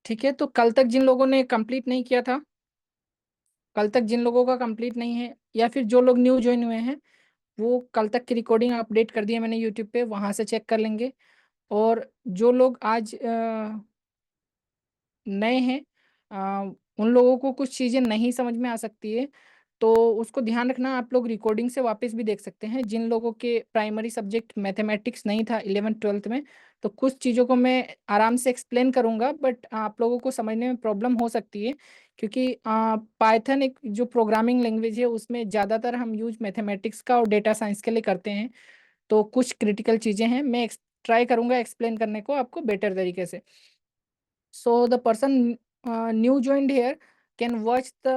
ठीक है, तो कल तक जिन लोगों ने कंप्लीट नहीं किया था, कल तक जिन लोगों का कंप्लीट नहीं है, या फिर जो लोग न्यू ज्वाइन हुए हैं, वो कल तक की रिकॉर्डिंग अपडेट कर दी है मैंने यूट्यूब पे, वहां से चेक कर लेंगे। और जो लोग आज नए हैं, उन लोगों को कुछ चीज़ें नहीं समझ में आ सकती है, तो उसको ध्यान रखना। आप लोग रिकॉर्डिंग से वापस भी देख सकते हैं। जिन लोगों के प्राइमरी सब्जेक्ट मैथमेटिक्स नहीं था 11th 12th में, तो कुछ चीज़ों को मैं आराम से एक्सप्लेन करूंगा, बट आप लोगों को समझने में प्रॉब्लम हो सकती है, क्योंकि पाइथन एक जो प्रोग्रामिंग लैंग्वेज है, उसमें ज़्यादातर हम यूज मैथमेटिक्स का और डेटा साइंस के लिए करते हैं। तो कुछ क्रिटिकल चीज़ें हैं, मैं ट्राई करूंगा एक्सप्लेन करने को आपको बेटर तरीके से। So the person new joined here can watch the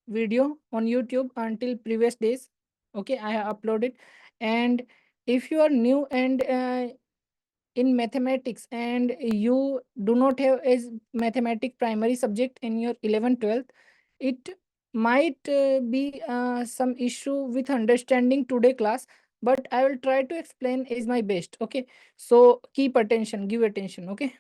video on YouTube until previous days. Okay, I have uploaded. And if you are new and in mathematics and you do not have as mathematics primary subject in your 11th 12th, it might be some issue with understanding today class, but I will try to explain is my best. Okay, so keep attention, give attention. Okay.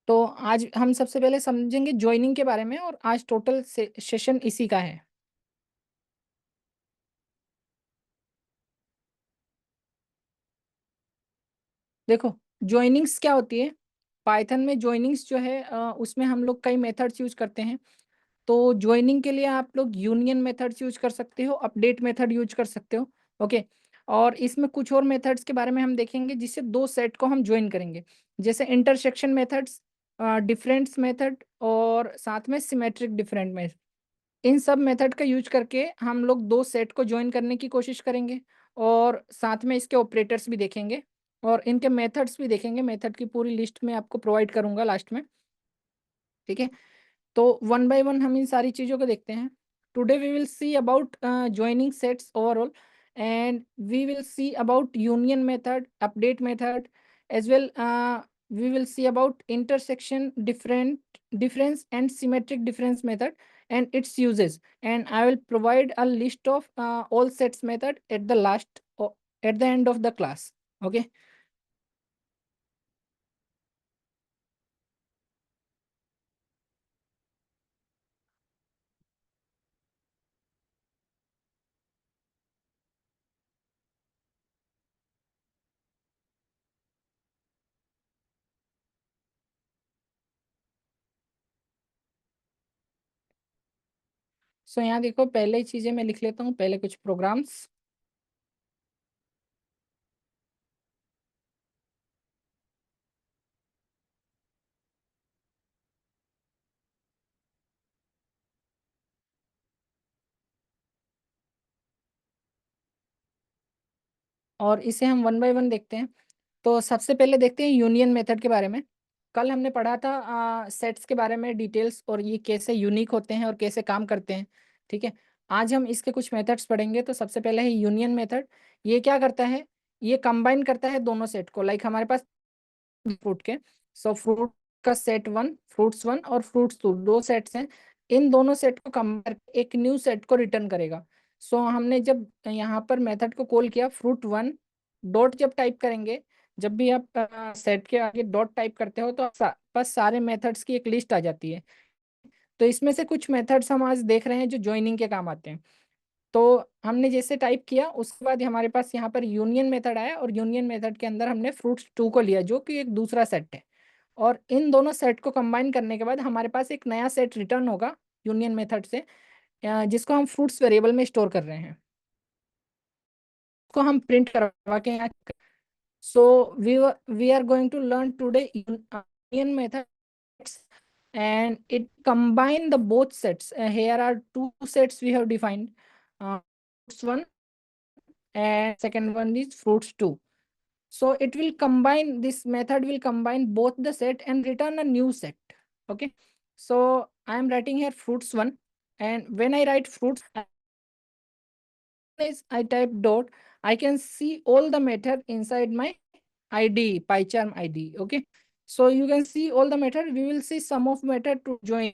तो आज हम सबसे पहले समझेंगे joining के बारे में, और आज टोटल सेशन इसी का है। देखो, ज्वाइनिंग्स क्या होती है। पाइथन में ज्वाइनिंग्स जो है, उसमें हम लोग कई मेथड्स यूज करते हैं। तो ज्वाइनिंग के लिए आप लोग यूनियन मेथड्स यूज कर सकते हो, अपडेट मेथड यूज कर सकते हो। ओके। और इसमें कुछ और मेथड्स के बारे में हम देखेंगे, जिससे दो सेट को हम ज्वाइन करेंगे, जैसे इंटरसेक्शन मेथड्स, डिफरेंस मेथड, और साथ में सिमेट्रिक डिफरेंट मेथड। इन सब मेथड का यूज करके हम लोग दो सेट को ज्वाइन करने की कोशिश करेंगे, और साथ में इसके ऑपरेटर्स भी देखेंगे, और इनके मेथड्स भी देखेंगे। मेथड की पूरी लिस्ट में आपको प्रोवाइड करूंगा लास्ट में। ठीक है, तो वन बाय वन हम इन सारी चीज़ों को देखते हैं। Today we will see about joining sets overall, and we will see about union method, update method, as well we will see about intersection difference and symmetric difference method and its uses, and I will provide a list of all sets method at the last at the end of the class. Okay. सो यहाँ देखो, पहले ही चीजें मैं लिख लेता हूँ, पहले कुछ प्रोग्राम्स। और इसे हम वन बाय वन देखते हैं। तो सबसे पहले देखते हैं यूनियन मेथड के बारे में। कल हमने पढ़ा था सेट्स के बारे में डिटेल्स, और ये कैसे यूनिक होते हैं और कैसे काम करते हैं। ठीक है, आज हम इसके कुछ मेथड्स पढ़ेंगे। तो सबसे पहले है यूनियन मेथड। ये क्या करता है, ये कंबाइन करता है दोनों सेट को। लाइक हमारे पास फ्रूट के, सो फ्रूट का सेट वन, फ्रूट्स वन और फ्रूट्स टू, दो सेट्स हैं। इन दोनों सेट को कंबाइन करके एक न्यू सेट को रिटर्न करेगा। सो हमने जब यहाँ पर मेथड को कॉल किया, फ्रूट वन डॉट जब टाइप करेंगे, जब भी आप सेट के आगे डॉट टाइप करते हो, तो बस सारे मेथड्स की एक लिस्ट आ जाती है। तो इसमें से कुछ मेथड्स हम आज देख रहे हैं जो ज्वाइनिंग के काम आते हैं। तो हमने जैसे टाइप किया, उसके बाद हमारे पास यहाँ पर यूनियन मेथड आया, और यूनियन मेथड के अंदर हमने फ्रूट्स टू को लिया, जो कि एक दूसरा सेट है। और इन दोनों सेट को कंबाइन करने के बाद हमारे पास एक नया सेट रिटर्न होगा यूनियन मेथड से, जिसको हम फ्रूट्स वेरिएबल में स्टोर कर रहे हैं। को हम प्रिंट करवा के यहाँ। So we are going to learn today union methods, and it combine the both sets. Here are two sets we have defined, fruits one and second one is fruits two. So it will combine, this method will combine both the set and return a new set. Okay. So I am writing here fruits1, and when I write fruits, is I type dot, I can see all the method inside my ID, PyCharm ID. Okay. So you can see all the method. We will see some of method to join.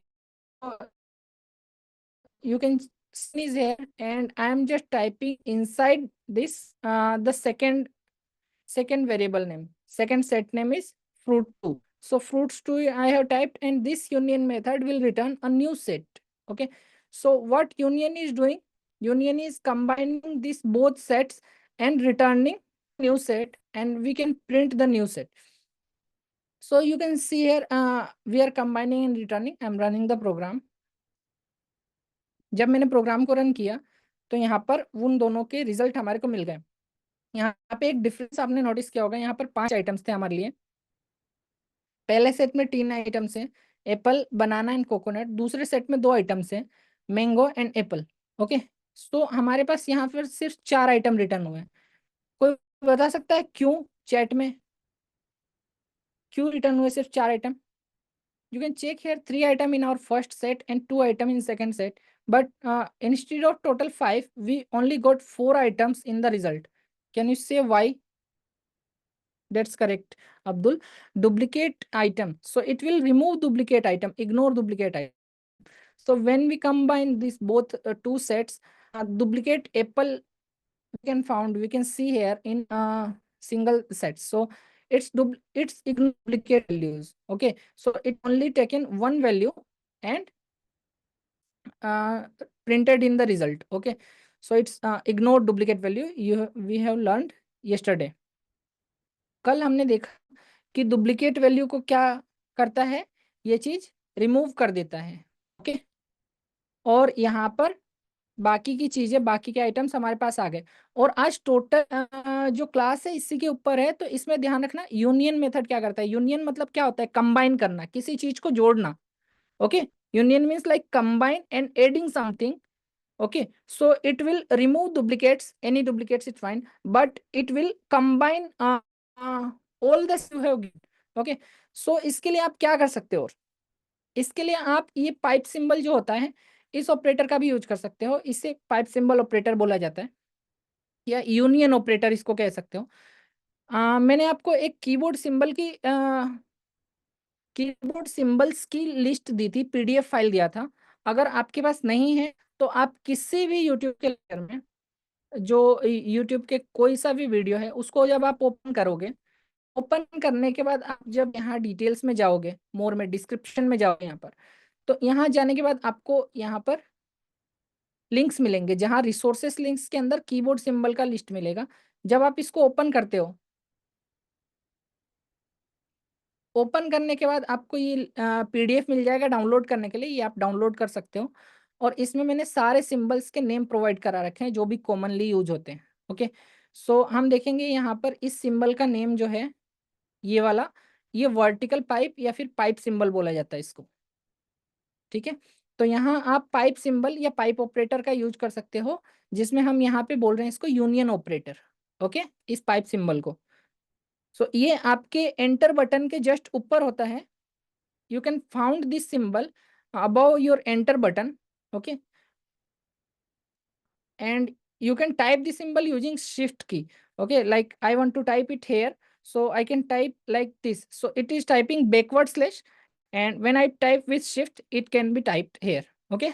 You can see is here, and I am just typing inside this the second variable name. Second set name is fruit2. So fruits2 I have typed, and this union method will return a new set. Okay. So what union is doing? Union is combining these both sets and returning new set, and we can print the new set. So you can see here we are combining and returning. I'm running the program. जब मैंने programme को run किया तो यहाँ पर उन दोनों के रिजल्ट हमारे को मिल गए। यहाँ पे एक डिफरेंस आपने नोटिस किया होगा, यहाँ पर 5 आइटम्स थे हमारे लिए। पहले सेट में 3 आइटम्स हैं, एप्पल, बनाना एंड कोकोनट। दूसरे सेट में 2 आइटम्स हैं, मैंगो एंड एप्पल। ओके। सो हमारे पास यहाँ पर सिर्फ 4 आइटम रिटर्न हुए हैं। कोई बता सकता है क्यों? चैट में क्यों रिटर्न हुए सिर्फ 4 item? You can check here 3 item in our first set and 2 item in second set, but instead of total 5 we only got 4 items in the result. Can you say why? That's correct, Abdul. Duplicate item, so it will remove duplicate item, ignore duplicate item. So when we combine these both two sets, duplicate apple we can see here in single set. So it's ignore duplicate values. Okay, so it only taken one value and printed in the result. Okay, so it's ignore duplicate value. We have learned yesterday. कल हमने देखा कि duplicate value को क्या करता है, ये चीज रिमूव कर देता है। ओके, और यहाँ पर बाकी की चीजें, बाकी के आइटम्स हमारे पास आ गए। और आज टोटल जो क्लास है इसी के ऊपर है, तो इसमें ध्यान रखना यूनियन मेथड क्या करता है। यूनियन मतलब क्या होता है? कंबाइन करना, किसी चीज को जोड़ना। Okay, union means like combine and adding something. Okay, so it will remove duplicates, any duplicates it's fine, but it will combine all the you have given. Okay, so इसके लिए आप क्या कर सकते हो? इसके लिए आप ये पाइप सिंबल जो होता है, इस ऑपरेटर का भी यूज कर सकते हो। इसे पाइप सिंबल ऑपरेटर बोला जाता है, या यूनियन ऑपरेटर इसको कह सकते हो। मैंने आपको एक कीबोर्ड सिंबल्स की लिस्ट दी थी, पीडीएफ फाइल दिया था। अगर आपके पास नहीं है तो आप किसी भी यूट्यूब के लेक्चर में, जो यूट्यूब के कोई सा भी वीडियो है, उसको जब आप ओपन करोगे, ओपन करने के बाद आप जब यहाँ डिटेल्स में जाओगे, मोर में, डिस्क्रिप्शन में जाओगे यहाँ पर, तो यहाँ जाने के बाद आपको यहाँ पर लिंक्स मिलेंगे, जहाँ रिसोर्सेस लिंक्स के अंदर कीबोर्ड सिंबल का लिस्ट मिलेगा। जब आप इसको ओपन करते हो, ओपन करने के बाद आपको ये पीडीएफ मिल जाएगा डाउनलोड करने के लिए, ये आप डाउनलोड कर सकते हो। और इसमें मैंने सारे सिंबल्स के नेम प्रोवाइड करा रखे हैं जो भी कॉमनली यूज होते हैं। ओके, सो हम देखेंगे यहाँ पर इस सिंबल का नेम जो है, ये वाला, ये वर्टिकल पाइप या फिर पाइप सिंबल बोला जाता है इसको। ठीक है, तो यहाँ आप पाइप सिंबल या पाइप ऑपरेटर का यूज कर सकते हो, जिसमें हम यहाँ पे बोल रहे हैं इसको यूनियन ऑपरेटर। ओके, इस पाइप सिंबल को। सो ये आपके एंटर बटन के जस्ट ऊपर होता है। You can found this symbol above your enter button. Okay, and you can type the symbol using shift key. Okay, like I want to type it here, so I can type like this. So it is typing backward slash, and when I type with shift it can be typed here. Okay,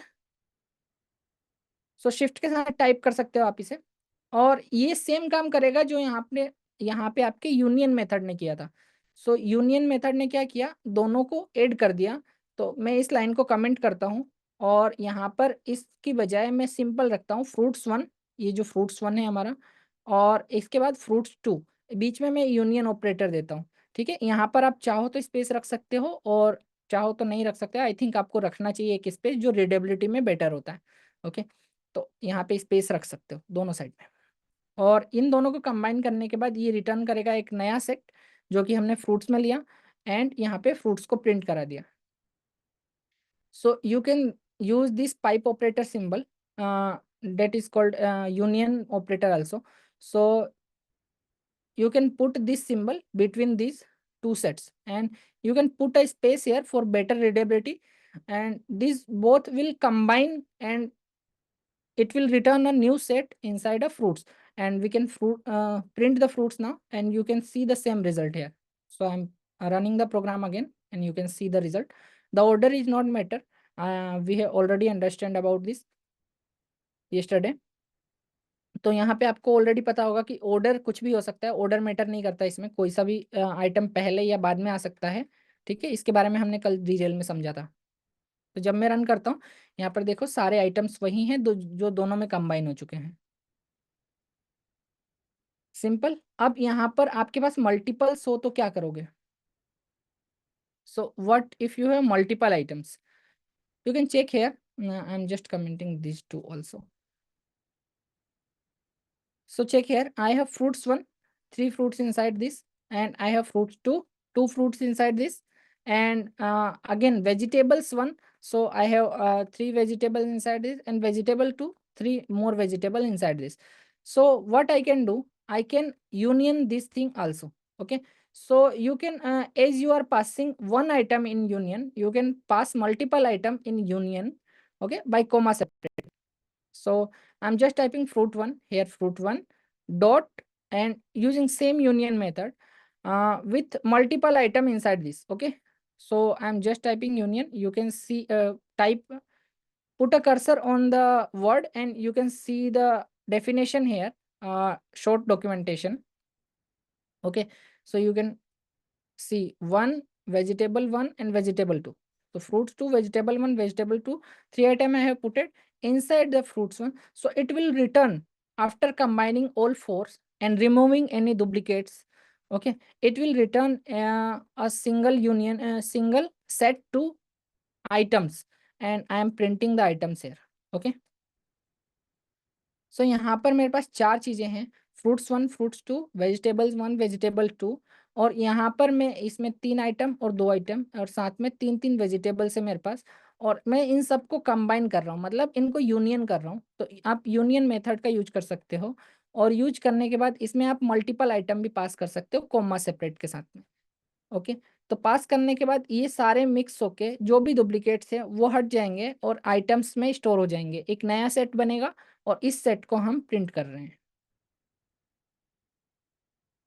so shift के साथ type कर सकते हो आप इसे, और ये same काम करेगा जो यहाँ पे आपके यूनियन मेथड ने किया था। सो यूनियन मेथड ने क्या किया, दोनों को ऐड कर दिया। तो मैं इस लाइन को कमेंट करता हूँ, और यहाँ पर इसकी बजाय मैं सिंपल रखता हूँ fruits1, ये जो fruits1 है हमारा, और इसके बाद fruits2, बीच में मैं यूनियन ऑपरेटर देता हूँ। ठीक है, यहाँ पर आप चाहो तो स्पेस रख सकते हो, और चाहो तो नहीं रख सकते। आई थिंक आपको रखना चाहिए एक स्पेस, जो रीडेबिलिटी में बेटर होता है। ओके, तो यहाँ पे स्पेस रख सकते हो दोनों साइड में। और इन दोनों को कंबाइन करने के बाद ये रिटर्न करेगा एक नया सेट, जो कि हमने फ्रूट्स में लिया, एंड यहाँ पे फ्रूट्स को प्रिंट करा दिया। सो you can use this pipe operator symbol, that is called union operator also. So you can put this symbol between these two sets, and you can put a space here for better readability. and these both will combine and it will return a new set inside of fruits, and we can print the fruits now, and you can see the same result here. So I'm running the program again and you can see the result. The order is not matter. We have already understand about this yesterday. तो यहाँ पे आपको already पता होगा कि order कुछ भी हो सकता है, ऑर्डर मैटर नहीं करता, इसमें कोई सा भी आइटम पहले या बाद में आ सकता है। ठीक है, इसके बारे में हमने कल डिटेल में समझा था। तो जब मैं रन करता हूँ, यहाँ पर देखो सारे आइटम्स वही हैं जो दोनों में कंबाइन हो चुके हैं। सिंपल। अब यहाँ पर आपके पास मल्टीपल्स हो तो क्या करोगे? So what if you have multiple items, you can check here, I am just commenting this two also. So check here, I have fruits 1, 3 fruits inside this, and I have fruits 2, 2 fruits inside this, and again vegetables 1, so I have 3 vegetables inside this, and vegetable 2, 3 more vegetable inside this. So what I can do, I can union this thing also. Okay, so you can as you are passing one item in union, you can pass multiple item in union. Okay, by comma separate. So I'm just typing fruit 1 here, fruit 1 dot, and using same union method with multiple item inside this. Okay, so I'm just typing union. You can see type, put a cursor on the word and you can see the definition here, short documentation. Okay, so you can see 1 vegetable 1 and vegetable 2. So fruits 2, vegetable 1, vegetable 2, 3 item I have put it inside the fruits 1. So it will return after combining all fours and removing any duplicates. Okay, it will return a single union, single set to items, and I am printing the items here. Okay, सो यहाँ पर मेरे पास 4 चीज़ें हैं, fruits 1, fruits 2, vegetables 1, vegetable 2, और यहाँ पर मैं इसमें 3 आइटम और 2 आइटम और साथ में 3-3 वेजिटेबल्स है मेरे पास, और मैं इन सबको कंबाइन कर रहा हूँ, मतलब इनको यूनियन कर रहा हूँ। तो आप यूनियन मेथड का यूज़ कर सकते हो, और यूज़ करने के बाद इसमें आप मल्टीपल आइटम भी पास कर सकते हो कॉमा सेपरेट के साथ में। ओके, तो पास करने के बाद ये सारे मिक्स होके जो भी डुप्लीकेट्स है वो हट जाएंगे और आइटम्स में स्टोर हो जाएंगे, एक नया सेट बनेगा, और इस सेट को हम प्रिंट कर रहे हैं।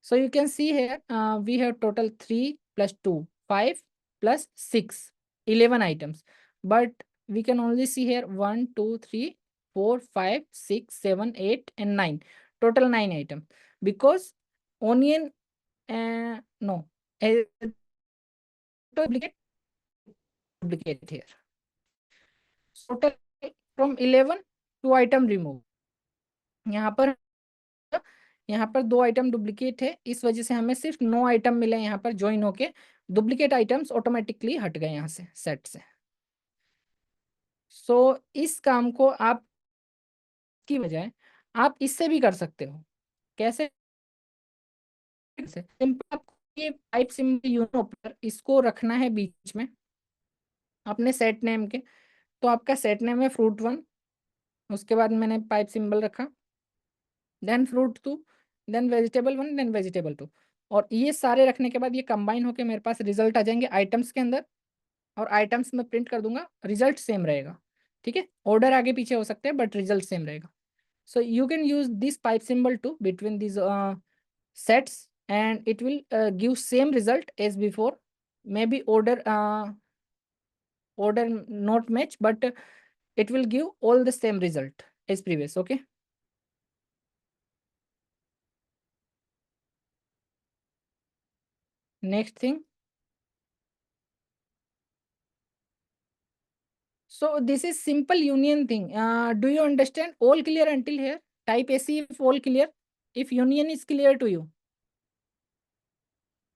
So you can see here we have total 3 + 2 5 + 6 11 items, but we can only see here 1 2 3 4 5 6 7 8 and 9, total 9 items, because onion no duplicate duplicate here. Total from 11 2 item remove. यहाँ पर 2 आइटम डुप्लीकेट है, इस वजह से हमें सिर्फ 9 आइटम मिले यहाँ पर ज्वाइन होके, डुप्लीकेट आइटम्स ऑटोमेटिकली हट गए यहाँ से सेट से। सो इस काम को आप की बजाय आप इससे भी कर सकते हो। कैसे? सिंपल, आपको ये पाइप सिंबल यूनो पर इसको रखना है बीच में अपने सेट नेम के। तो आपका सेट नेम है फ्रूट 1, उसके बाद मैंने पाइप सिंबल रखा, then fruit 2, then vegetable 1, then vegetable 2, और ये सारे रखने के बाद ये कंबाइन होके मेरे पास रिजल्ट आ जाएंगे आइटम्स के अंदर, और आइटम्स में प्रिंट कर दूंगा, रिजल्ट सेम रहेगा। ठीक है, ऑर्डर आगे पीछे हो सकते हैं बट रिजल्ट सेम रहेगा। So you can use this pipe symbol to between this sets and it will give same result as before. Maybe order not match, but it will give all the same result as previous. Okay, next thing. So this is simple union thing. Do you understand? All clear until here? Type AC if all clear. If union is clear to you.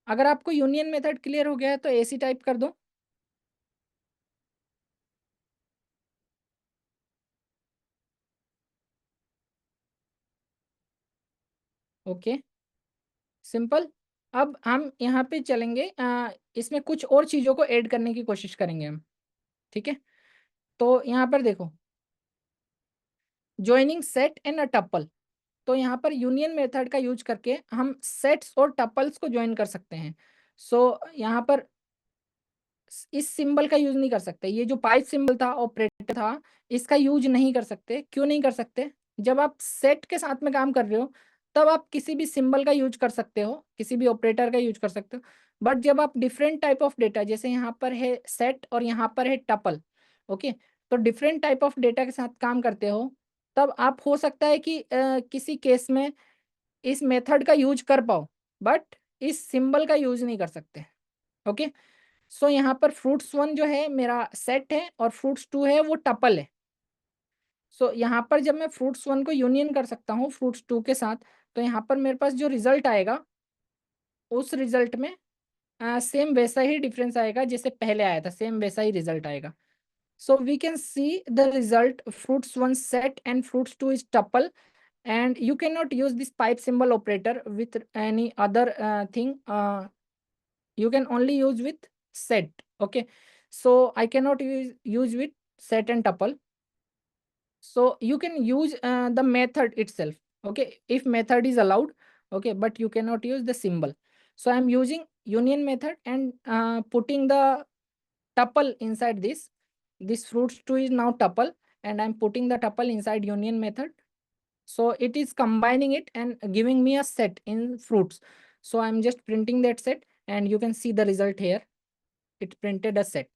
अगर आपको union method clear हो गया है तो AC type कर दो। Okay, simple. अब हम यहाँ पे चलेंगे, इसमें कुछ और चीज़ों को ऐड करने की कोशिश करेंगे हम। ठीक है, तो यहाँ पर देखो, joining set and a tuple. तो यहाँ पर यूनियन मेथड का यूज करके हम सेट्स और टपल्स को ज्वाइन कर सकते हैं। सो यहाँ पर इस सिंबल का यूज नहीं कर सकते। ये जो पाइप सिंबल था, ऑपरेटर था, इसका यूज नहीं कर सकते। क्यों नहीं कर सकते? जब आप सेट के साथ में काम कर रहे हो तब आप किसी भी सिंबल का यूज कर सकते हो, किसी भी ऑपरेटर का यूज कर सकते हो। बट जब आप डिफरेंट टाइप ऑफ डेटा, जैसे यहाँ पर है सेट और यहाँ पर है टपल, ओके, तो डिफरेंट टाइप ऑफ डेटा के साथ काम करते हो, तब आप हो सकता है कि किसी केस में इस मेथड का यूज कर पाओ, बट इस सिंबल का यूज नहीं कर सकते। ओके, सो यहाँ पर फ्रूट्स वन जो है मेरा सेट है और फ्रूट्स टू है वो टपल है। सो यहाँ पर जब मैं फ्रूट्स वन को यूनियन कर सकता हूँ फ्रूट्स टू के साथ, तो यहाँ पर मेरे पास जो रिजल्ट आएगा उस रिजल्ट में सेम वैसा ही डिफरेंस आएगा जैसे पहले आया था, सेम वैसा ही रिजल्ट आएगा। So we can see the result fruits one set and fruits two is tuple, and you cannot use this pipe symbol operator with any other thing. You can only use with set. Okay, so I cannot use with set and tuple. So you can use the method itself. Okay, if method is allowed. Okay, but you cannot use the symbol. So I'm using union method and putting the tuple inside this fruits 2 is now tuple, and I'm putting the tuple inside union method. So it is combining it and giving me a set in fruits. So I'm just printing that set and you can see the result here. It printed a set.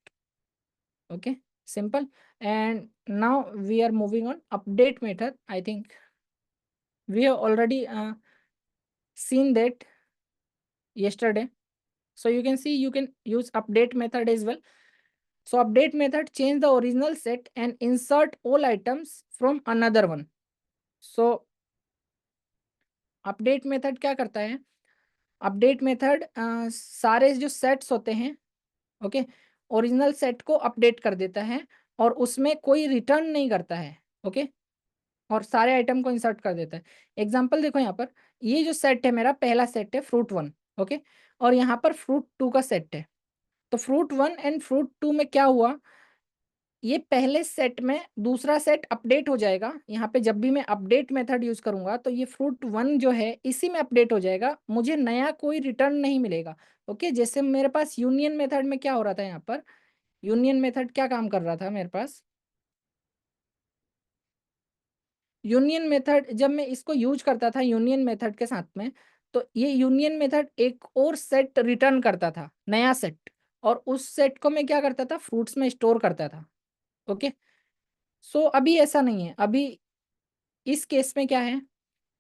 Okay, simple. And now we are moving on update method. I think we have already seen that yesterday. So you can see you can use update method as well. So update method change the original set and insert all items from another one. So update method क्या करता है? Update method सारे जो sets होते हैं, okay, original set को update कर देता है और उसमें कोई रिटर्न नहीं करता है। ओके, और सारे आइटम को इंसर्ट कर देता है। एग्जांपल देखो यहाँ पर, ये जो सेट है मेरा पहला सेट है फ्रूट वन, ओके, और यहाँ पर फ्रूट टू का सेट है। तो fruit one and fruit two में क्या हुआ, ये पहले सेट में दूसरा सेट अपडेट हो जाएगा। यहाँ पे जब भी मैं अपडेट मेथड यूज करूंगा तो ये फ्रूट वन जो है इसी में अपडेट हो जाएगा, मुझे नया कोई रिटर्न नहीं मिलेगा। ओके, जैसे मेरे पास यूनियन मेथड में क्या हो रहा था, यहाँ पर यूनियन मेथड क्या काम कर रहा था मेरे पास, यूनियन मेथड जब मैं इसको यूज करता था यूनियन मेथड के साथ में, तो ये यूनियन मेथड एक और सेट रिटर्न करता था, नया सेट, और उस सेट को मैं क्या करता था, फ्रूट्स में स्टोर करता था। ओके, सो अभी ऐसा नहीं है। अभी इस केस में क्या है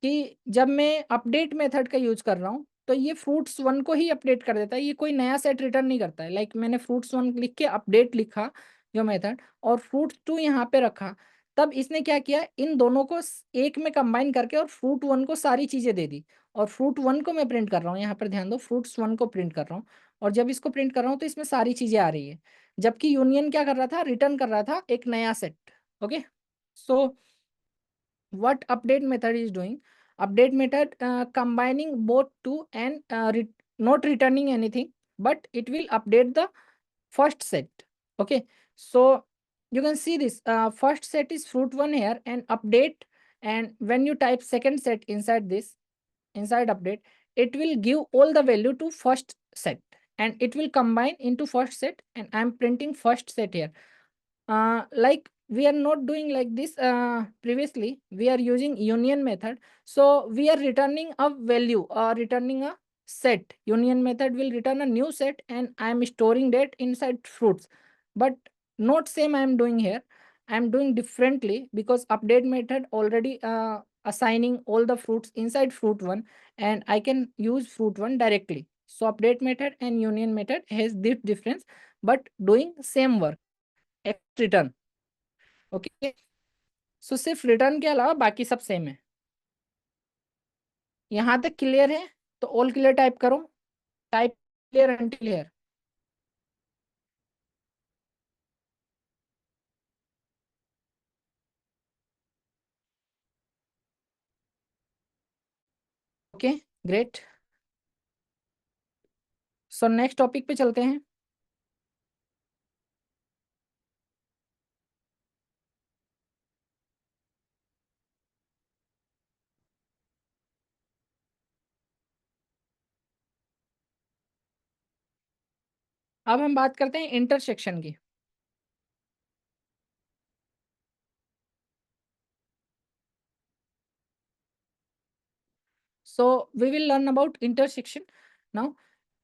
कि जब मैं अपडेट मेथड का यूज कर रहा हूँ तो ये फ्रूट्स वन को ही अपडेट कर देता है, ये कोई नया सेट रिटर्न नहीं करता है। लाइक मैंने फ्रूट्स वन लिख के अपडेट लिखा जो मेथड, और फ्रूट्स टू यहाँ पे रखा, तब इसने क्या किया, इन दोनों को एक में कंबाइन करके और फ्रूट वन को सारी चीजें दे दी। और फ्रूट वन को मैं प्रिंट कर रहा हूँ, यहाँ पर ध्यान दो, फ्रूट्स वन को प्रिंट कर रहा हूँ, और जब इसको प्रिंट कर रहा हूँ तो इसमें सारी चीजें आ रही है। जबकि यूनियन क्या कर रहा था, रिटर्न कर रहा था एक नया set. Okay, so what update method is doing, update method combining both two and not returning anything, but it will update the first set. Okay, so you can see this first set is fruit one here and update, and when you type second set inside this, inside update, it will give all the value to first set and it will combine into first set, and I'm printing first set here. Like we are not doing like this previously, we are using union method, so we are returning a value or returning a set. Union method will return a new set and I am storing that inside fruits, but not same I am doing here. I am doing differently because update method already assigning all the fruits inside fruit one, and I can use fruit one directly. So update method and union method has this difference, but doing same work, return. Okay, so सिर्फ return के अलावा बाकी सब same है। यहाँ तक clear है? तो ऑल क्लियर टाइप करो, type clear until here. Okay, great. So next topic पे चलते हैं। अब हम बात करते हैं इंटरसेक्शन की। So we will learn about intersection now.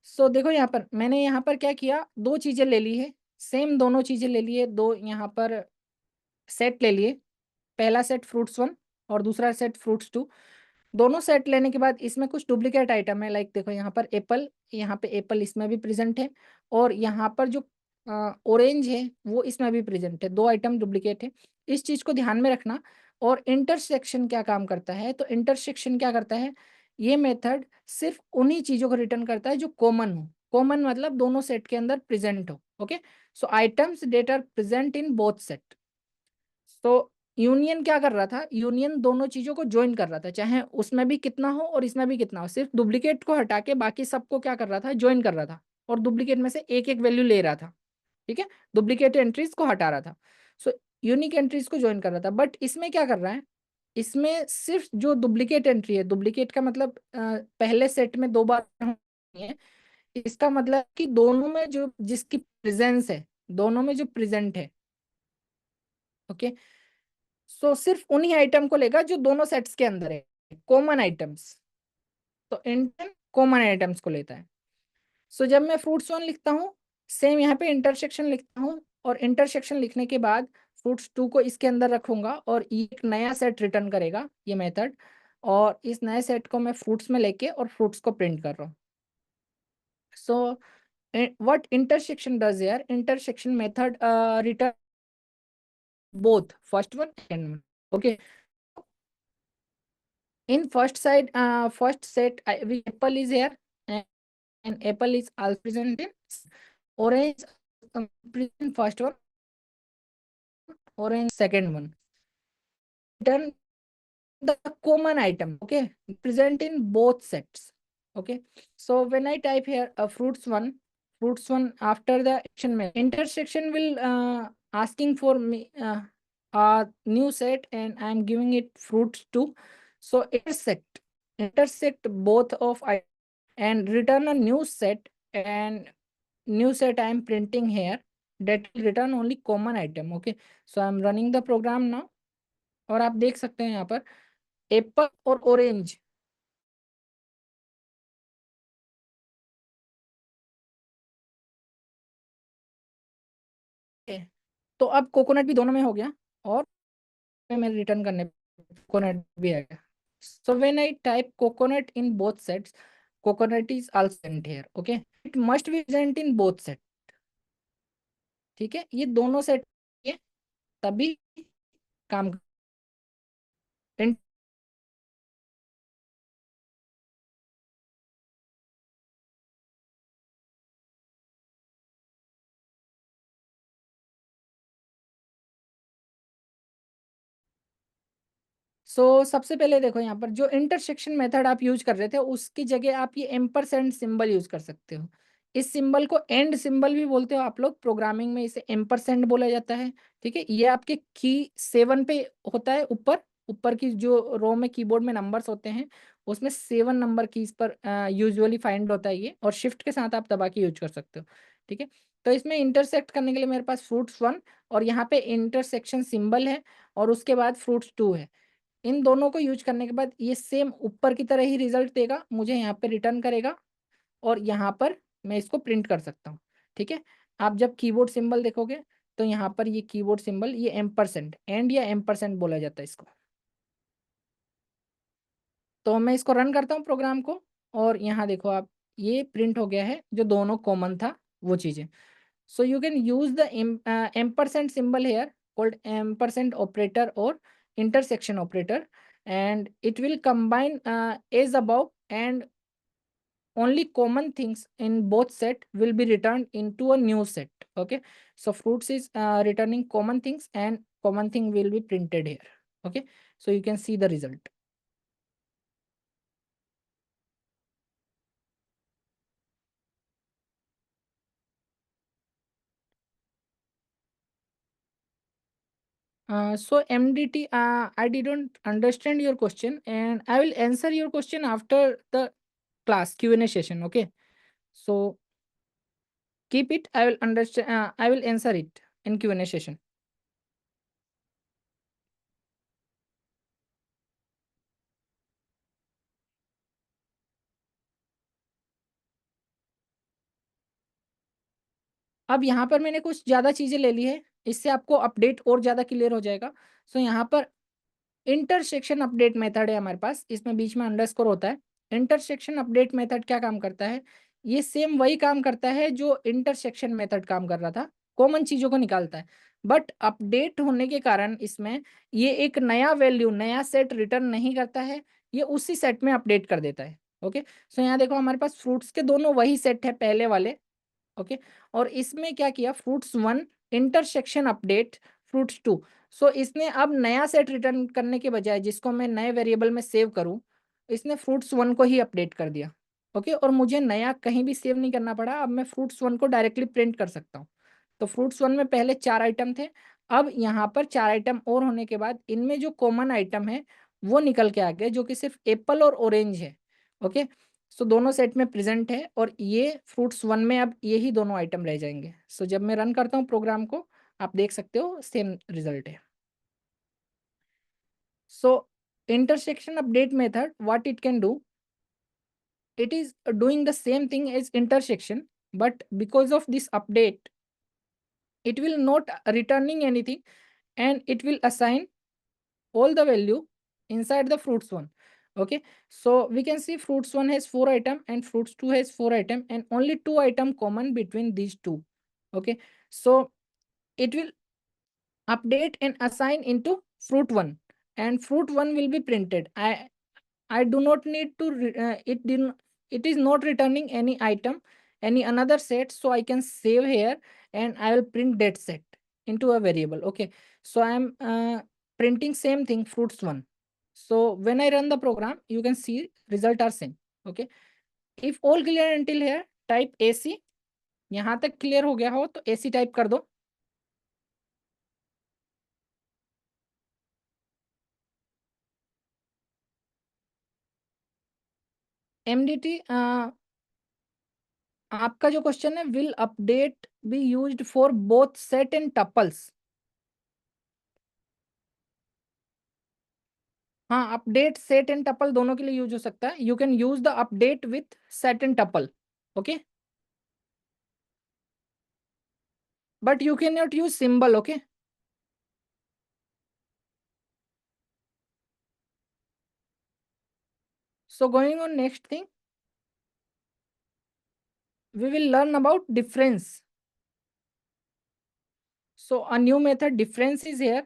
So देखो यहाँ पर मैंने यहाँ पर क्या किया, दो चीजें ले ली है, सेम दोनों चीजें ले ली है, दो यहाँ पर सेट ले लिए। पहला सेट फ्रूट्स वन और दूसरा सेट फ्रूट्स टू। दोनों सेट लेने के बाद इसमें कुछ डुप्लीकेट आइटम है, लाइक देखो यहाँ पर एप्पल, यहाँ पे एप्पल इसमें भी प्रेजेंट है, और यहाँ पर जो ऑरेंज है वो इसमें भी प्रेजेंट है, दो आइटम डुप्लीकेट है। इस चीज को ध्यान में रखना। और इंटरसेक्शन क्या काम करता है, तो इंटरसेक्शन क्या करता है, ये मेथड सिर्फ उन्हीं चीजों को रिटर्न करता है जो कॉमन हो। कॉमन मतलब दोनों सेट के अंदर प्रेजेंट हो। Okay, so items that are present in both set. तो यूनियन क्या कर रहा था, यूनियन दोनों चीजों को ज्वाइन कर रहा था, चाहे उसमें भी कितना हो और इसमें भी कितना हो, सिर्फ डुप्लीकेट को हटा के बाकी सबको क्या कर रहा था, ज्वाइन कर रहा था, और डुप्लीकेट में से एक एक वैल्यू ले रहा था। ठीक है, डुप्लीकेट एंट्रीज को हटा रहा था। सो यूनिक एंट्रीज को ज्वाइन कर रहा था। बट इसमें क्या कर रहा है, इसमें सिर्फ जो डुप्लीकेट एंट्री है, डुप्लीकेट का मतलब पहले सेट में दो बार होनी है, इसका मतलब कि दोनों में जो जिसकी प्रेजेंस है, दोनों में जो प्रेजेंट है। ओके, सो सिर्फ उन्हीं आइटम को लेगा जो दोनों सेट्स के अंदर है, कॉमन आइटम्स। तो इंटरन कॉमन आइटम्स को लेता है। सो जब मैं फ्रूट्स वन लिखता हूँ, सेम यहाँ पे इंटरसेक्शन लिखता हूँ, और इंटरसेक्शन लिखने के बाद फ्रूट्स टू को इसके अंदर रखूंगा, और ये एक नया सेट रिटर्न करेगा ये मेथड। और इस नए सेट को मैं फ्रूट्स में लेके और फ्रूट्स को प्रिंट कर रहा हूँ। सो व्हाट इंटरसेक्शन डज यार, intersection method return both first one second one. Okay, in first set apple is here, and apple is also present in orange, present first one, orange second one. Return the common item, okay, present in both sets. Okay, so when I type here fruits one after the action intersection will asking for me a new set, and I am giving it fruits two. So intersect both of I and return a new set, and new set I am printing here, that will return only common item. Okay, so I am running the program now, और आप देख सकते हैं यहाँ पर Apple और orange है। तो अब कोकोनट भी दोनों में हो गया, और मैं रिटर्न करने कोकोनट भी आ गया। So when I type coconut in both sets, coconut is also present here. Okay, it must be present in both set. ठीक है, ये दोनों सेट तभी काम सबसे पहले देखो यहाँ पर जो इंटरसेक्शन मेथड आप यूज कर रहे थे, उसकी जगह आप ये एम्परसेंड सिंबल यूज कर सकते हो। इस सिंबल को एंड सिंबल भी बोलते हो आप लोग, प्रोग्रामिंग में इसे एम्परसेंड बोला जाता है। ठीक है, ये आपके की 7 पे होता है, ऊपर ऊपर की जो रो में कीबोर्ड में नंबर्स होते हैं, उसमें 7 नंबर कीज पर यूजुअली फाइंड होता है ये, और शिफ्ट के साथ आप दबा के यूज कर सकते हो। ठीक है, तो इसमें इंटरसेक्ट करने के लिए मेरे पास फ्रूट्स वन, और यहाँ पे इंटरसेक्शन सिंबल है, और उसके बाद फ्रूट्स टू है। इन दोनों को यूज करने के बाद ये सेम ऊपर की तरह ही रिजल्ट देगा, मुझे यहाँ पे रिटर्न करेगा, और यहाँ पर मैं इसको प्रिंट कर सकता हूँ। ठीक है, आप जब कीबोर्ड सिंबल देखोगे, तो यहाँ पर ये कीबोर्ड सिंबल, ये एम्परसेंड, एंड या एम्परसेंड बोला जाता है इसको। तो मैं इसको रन करता हूँ प्रोग्राम को, और यहाँ देखो आप, ये प्रिंट हो गया है जो दोनों कॉमन था वो चीजें। So you can use the ampersand symbol here, called ampersand operator or intersection operator, and it will combine as above, and only common things in both set will be returned into a new set. Okay, so fruits is returning common things, and common thing will be printed here. Okay, so you can see the result. So MDT, I didn't understand your question, and I will answer your question after the class Q&A session. Okay, so Keep it. I will understand. I will answer it in Q&A session. अब यहाँ पर मैंने कुछ ज़्यादा चीज़ें ले ली है, इससे आपको अपडेट और ज़्यादा क्लियर हो जाएगा। सो यहाँ पर इंटरसेक्शन अपडेट मेथड है हमारे पास, इसमें बीच में अंडरस्कोर होता है। इंटरसेक्शन अपडेट मेथड क्या काम करता है? ये सेम वही काम करता है जो इंटरसेक्शन मेथड काम कर रहा था, कॉमन चीज़ों को निकालता है। बट अपडेट होने के कारण इसमें ये एक नया वैल्यू, नया सेट रिटर्न नहीं करता है, ये उसी सेट में अपडेट कर देता है। ओके, सो यहाँ देखो हमारे पास फ्रूट्स के दोनों वही सेट है पहले वाले। ओके, और इसमें क्या किया, फ्रूट्स 1 इंटरसेक्शन अपडेट फ्रूट्स 2। सो इसने अब नया सेट रिटर्न करने के बजाय, जिसको मैं नए वेरिएबल में सेव करूं, इसने फ्रूट्स 1 को ही अपडेट कर दिया। ओके, और मुझे नया कहीं भी सेव नहीं करना पड़ा, अब मैं फ्रूट्स 1 को डायरेक्टली प्रिंट कर सकता हूँ। तो फ्रूट्स 1 में पहले 4 आइटम थे, अब यहाँ पर 4 आइटम और होने के बाद इनमें जो कॉमन आइटम है वो निकल के आ गए, जो कि सिर्फ एप्पल और ऑरेंज है। ओके, सो दोनों सेट में प्रेजेंट है, और ये फ्रूट्स 1 में अब यही दोनों आइटम रह जाएंगे। सो जब मैं रन करता हूँ प्रोग्राम को, आप देख सकते हो सेम रिजल्ट है। सो intersection update method, what it can do, it is doing the same thing as intersection, but because of this update it will not returning anything, and it will assign all the value inside the fruits 1. Okay, so we can see fruits 1 has 4 item and fruits 2 has 4 item, and only 2 item common between these two. Okay, so it will update and assign into fruit 1, and fruit 1 will be printed. I do not need to it is not returning any item, any another set, so I can save here and I will print that set into a variable. Okay, so I am printing same thing fruits 1. So when I run the program, you can see result are same. Okay, if all clear until here, type AC. यहाँ तक clear हो गया हो तो AC type कर दो। MDT, आपका जो क्वेश्चन है, will update be used for both set and tuples? हाँ, अपडेट सेट एंड टपल दोनों के लिए यूज हो सकता है। You can use the update with set and tuple. Okay, but you can not use symbol. Okay, so going on next thing, we will learn about difference. So a new method difference is here.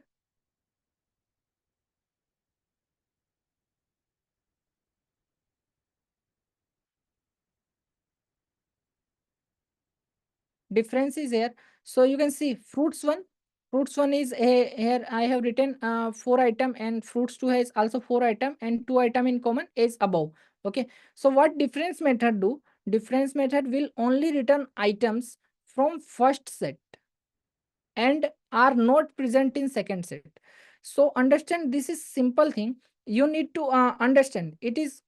Difference is here. So you can see fruits one is here I have written 4 item, and fruits 2 has also 4 item, and 2 item in common is above. Okay, so what difference method do? Difference method will only return items from first set and are not present in second set. So understand, this is simple thing. You need to understand, it is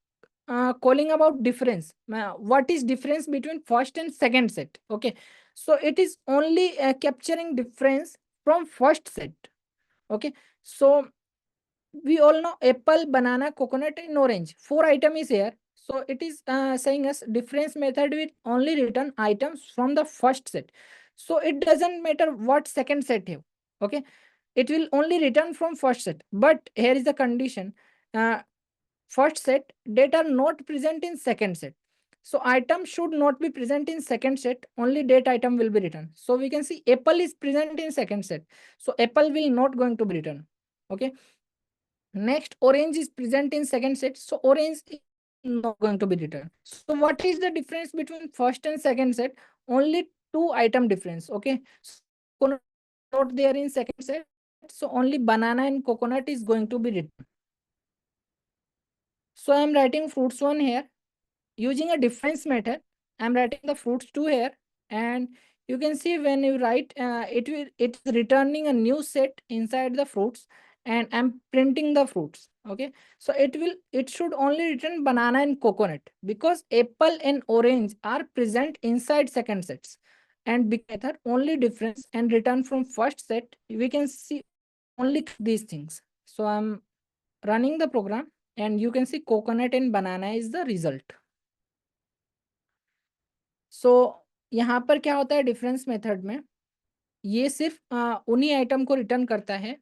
calling about difference. What is difference between first and second set? Okay, so it is only capturing difference from first set. Okay, so we all know apple, banana, coconut, and orange. 4 item is here. So it is saying us difference method will only return items from the first set. So it doesn't matter what second set have. Okay, it will only return from first set. But here is the condition. First set data are not present in second set. So item should not be present in second set, only date item will be written. So we can see apple is present in second set. So apple will not going to be written. Okay. Next, orange is present in second set. So orange is not going to be written. So what is the difference between first and second set? Only 2 item difference. Okay. So not there in second set. So only banana and coconut is going to be written. So I am writing fruits 1 here. Using a difference method, I'm writing the fruits 2 here, and you can see when you write, it's returning a new set inside the fruits, and I'm printing the fruits. Okay, so it should only return banana and coconut because apple and orange are present inside second sets. and big method, only difference and return from first set, we can see only these things. So I'm running the program and you can see coconut and banana is the result. So यहाँ पर क्या होता है difference method में, ये सिर्फ उन्हीं item को रिटर्न करता है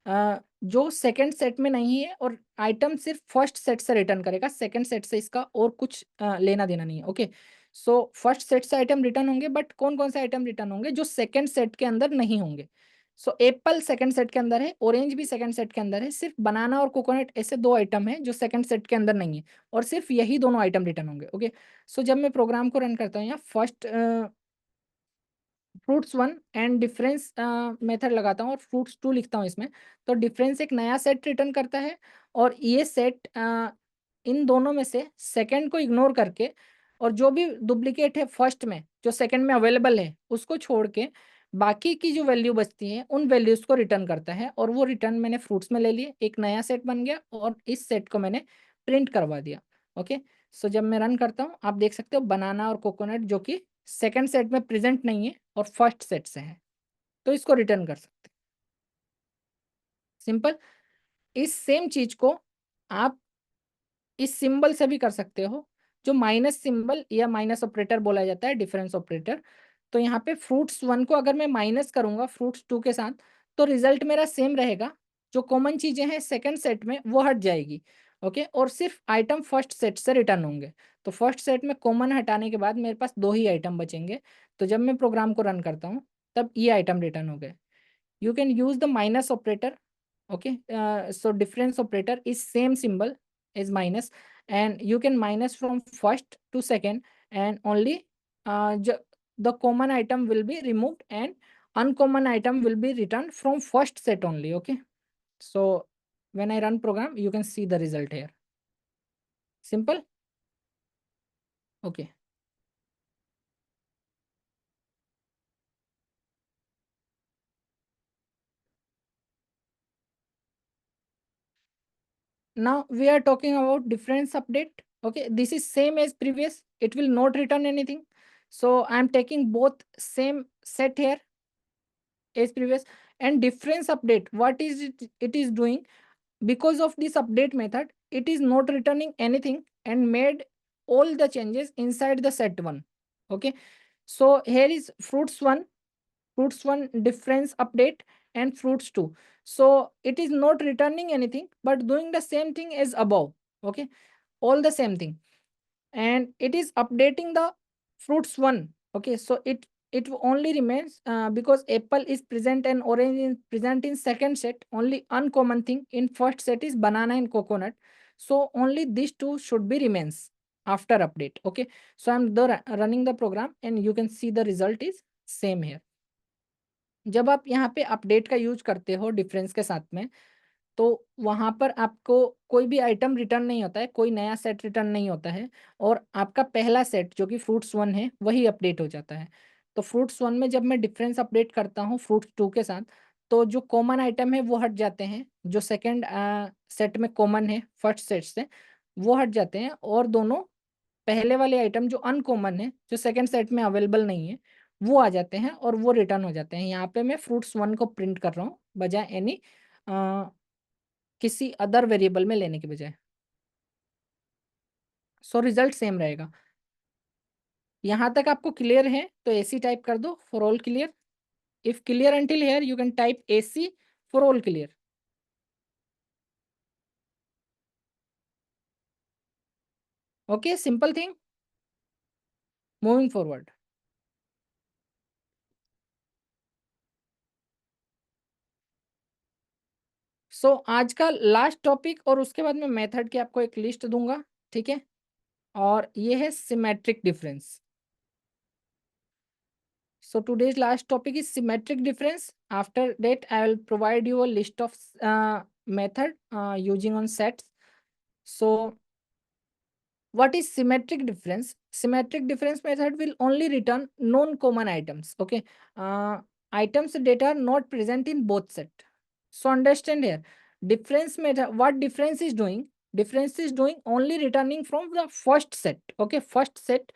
जो सेकंड सेट में नहीं है, और आइटम सिर्फ फर्स्ट सेट से रिटर्न करेगा, सेकंड सेट से इसका और कुछ लेना देना नहीं है। ओके, सो फर्स्ट सेट से आइटम रिटर्न होंगे, बट कौन कौन से आइटम रिटर्न होंगे जो सेकंड सेट के अंदर नहीं होंगे। सो एप्पल सेकंड सेट के अंदर है, ऑरेंज भी सेकंड सेट के अंदर है, सिर्फ बनाना और कोकोनट ऐसे दो आइटम है जो सेकंड सेट के अंदर नहीं है, और सिर्फ यही दोनों आइटम रिटर्न होंगे। ओके, सो जब मैं प्रोग्राम को रन करता हूँ, यहाँ first fruits one and difference method लगाता हूँ और फ्रूट्स टू लिखता हूँ इसमें, तो डिफरेंस एक नया सेट रिटर्न करता है, और ये सेट इन दोनों में से सेकंड को इग्नोर करके, और जो भी डुप्लीकेट है फर्स्ट में जो सेकंड में अवेलेबल है उसको छोड़ के बाकी की जो वैल्यू बचती है उन वैल्यूज को रिटर्न करता है, और वो रिटर्न मैंने फ्रूट्स में ले लिए, एक नया सेट बन गया और इस सेट को मैंने प्रिंट करवा दिया। ओके, सो जब मैं रन करता हूँ आप देख सकते हो बनाना और कोकोनट जो कि सेकंड सेट में प्रेजेंट नहीं है और फर्स्ट सेट से है, तो इसको रिटर्न कर सकते हैं। सिंपल। इस सेम चीज को आप इस सिंबल से भी कर सकते हो, जो माइनस सिंबल या माइनस ऑपरेटर बोला जाता है, डिफरेंस ऑपरेटर। तो यहाँ पे फ्रूट्स वन को अगर मैं माइनस करूंगा फ्रूट्स टू के साथ, तो रिजल्ट मेरा सेम रहेगा, जो कॉमन चीजें हैं सेकंड सेट में वो हट जाएगी। ओके, और सिर्फ आइटम फर्स्ट सेट से रिटर्न होंगे। तो फर्स्ट सेट में कॉमन हटाने के बाद मेरे पास दो ही आइटम बचेंगे, तो जब मैं प्रोग्राम को रन करता हूँ तब ये आइटम रिटर्न हो गए। You can use the minus operator. Okay, so difference operator is same symbol is minus, and you can minus from first to second, and only the common item will be removed and uncommon item will be returned from first set only. Okay, so when I run program you can see the result here. Simple. Okay, now we are talking about difference update. Okay, this is same as previous, it will not return anything, so I am taking both same set here as previous. And difference update, what is it is doing, because of this update method it is not returning anything and made all the changes inside the set one. Okay, so here is fruits one difference update and fruits two. So it is not returning anything but doing the same thing as above. Okay, all the same thing, and it is updating the fruits one. Okay, so it only remains because apple is present and orange is present in second set, only uncommon thing in first set is banana and coconut, so only these two should be remains after update. Okay, so I'm running the program and you can see the result is same here. जब आप यहाँ पे update का use करते हो difference के साथ में, तो वहां पर आपको कोई भी आइटम रिटर्न नहीं होता है, कोई नया सेट रिटर्न नहीं होता है, और आपका पहला सेट जो कि फ्रूट्स वन है वही अपडेट हो जाता है। तो फ्रूट्स वन में जब मैं डिफरेंस अपडेट करता हूँ फ्रूट्स टू के साथ, तो जो कॉमन आइटम है वो हट जाते हैं, जो सेकंड सेट में कॉमन है फर्स्ट सेट से वो हट जाते हैं, और दोनों पहले वाले आइटम जो अनकॉमन है जो सेकंड सेट में अवेलेबल नहीं है वो आ जाते हैं और वो रिटर्न हो जाते हैं। यहाँ पे मैं फ्रूट्स वन को प्रिंट कर रहा हूँ बजाय एनी किसी अदर वेरिएबल में लेने के बजाय, सो रिजल्ट सेम रहेगा। यहाँ तक आपको क्लियर है तो एसी टाइप कर दो for all clear. If clear until here you can type AC for all clear. Okay, simple thing, moving forward. So आज का लास्ट टॉपिक, और उसके बाद मैं मेथड की आपको एक लिस्ट दूंगा, ठीक है, और ये है symmetric difference. So today's last topic is symmetric difference. After that, I will provide you a list of method using on sets. So what is symmetric difference? Symmetric difference method will only return non-common items. Okay, items that are not present in both set. So understand here, difference method. What difference is doing? Difference is doing only returning from the first set. Okay, first set,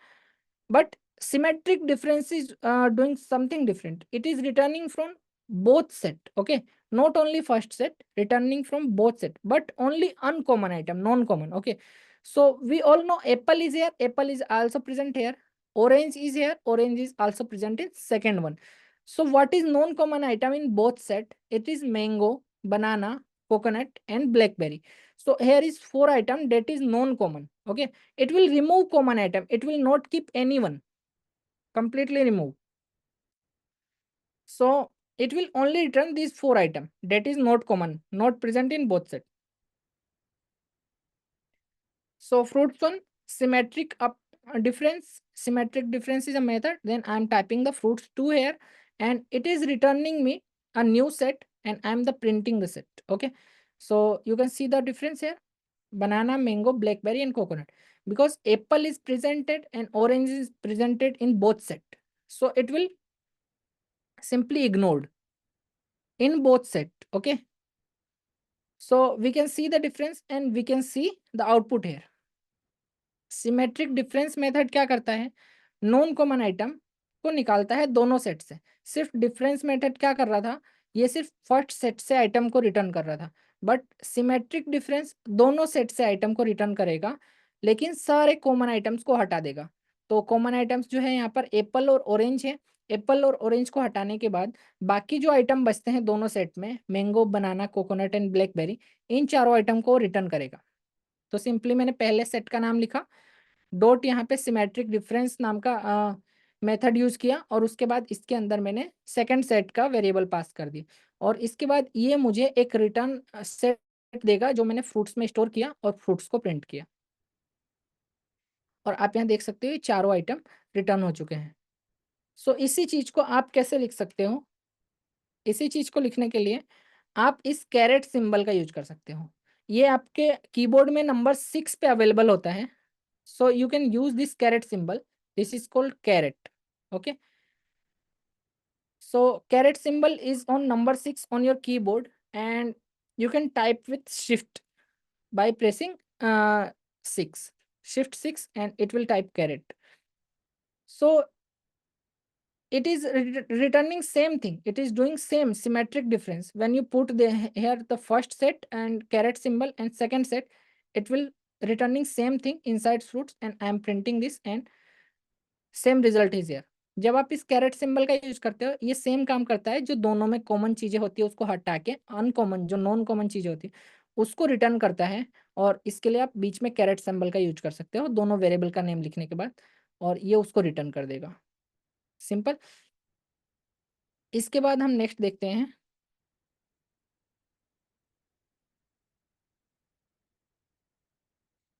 but symmetric difference is doing something different. It is returning from both set. Okay, not only first set, returning from both set, but only uncommon item, non-common. Okay, so we all know apple is here, apple is also present here. Orange is here, orange is also present in second one. So what is non-common item in both set? It is mango, banana, coconut, and blackberry. So here is four item that is non-common. Okay, it will remove common item, it will not keep anyone, completely remove. So it will only return these four items that is not common, not present in both set. So fruits one, symmetric up difference. Symmetric difference is a method. Then I am typing the fruits two here, and it is returning me a new set, and I am the printing the set. Okay, so you can see the difference here: banana, mango, blackberry, and coconut. Because apple is presented and orange is presented in both set, so it will simply ignored in both set. Okay, so we can see the difference and we can see the output here. Symmetric difference method क्या करता है? Non common item को निकालता है दोनों set से। सिर्फ difference method क्या कर रहा था? ये सिर्फ फर्स्ट सेट से आइटम को रिटर्न कर रहा था। बट सिमेट्रिक डिफरेंस दोनों सेट से आइटम को रिटर्न करेगा, लेकिन सारे कॉमन आइटम्स को हटा देगा। तो कॉमन आइटम्स जो है यहाँ पर एप्पल और ऑरेंज है। एप्पल और ऑरेंज को हटाने के बाद बाकी जो आइटम बचते हैं दोनों सेट में, mango, banana, coconut and blackberry, इन चारों आइटम को रिटर्न करेगा। तो सिंपली मैंने पहले सेट का नाम लिखा, डॉट यहाँ पे सिमेट्रिक डिफरेंस नाम का मेथड यूज किया, और उसके बाद इसके अंदर मैंने सेकंड सेट का वेरिएबल पास कर दिया, और इसके बाद ये मुझे एक रिटर्न सेट देगा जो मैंने फ्रूट्स में स्टोर किया और फ्रूट्स को प्रिंट किया। और आप यहाँ देख सकते हो ये चारों आइटम रिटर्न हो चुके हैं। सो इसी चीज को आप कैसे लिख सकते हो? इसी चीज को लिखने के लिए आप इस कैरेट सिंबल का यूज कर सकते हो। ये आपके कीबोर्ड में नंबर 6 पे अवेलेबल होता है। So you can use this caret symbol. This is called caret. Okay. So caret symbol is on number 6 on your keyboard, and you can type with shift by pressing 6. Shift 6 and it will type caret. So it is returning same thing. It is doing same symmetric difference. When you put here the first set and caret symbol and second set, it will returning same thing inside fruits, and I am printing this and same result is here. जब आप इस carat symbol का use करते हो, ये same काम करता है, जो दोनों में कॉमन चीजें होती है उसको हटा के अनकॉमन जो नॉन कॉमन चीजें होती है उसको रिटर्न करता है। और इसके लिए आप बीच में कैरेट सिंबल का यूज कर सकते हो दोनों वेरिएबल का नेम लिखने के बाद, और ये उसको रिटर्न कर देगा। सिंपल। इसके बाद हम नेक्स्ट देखते हैं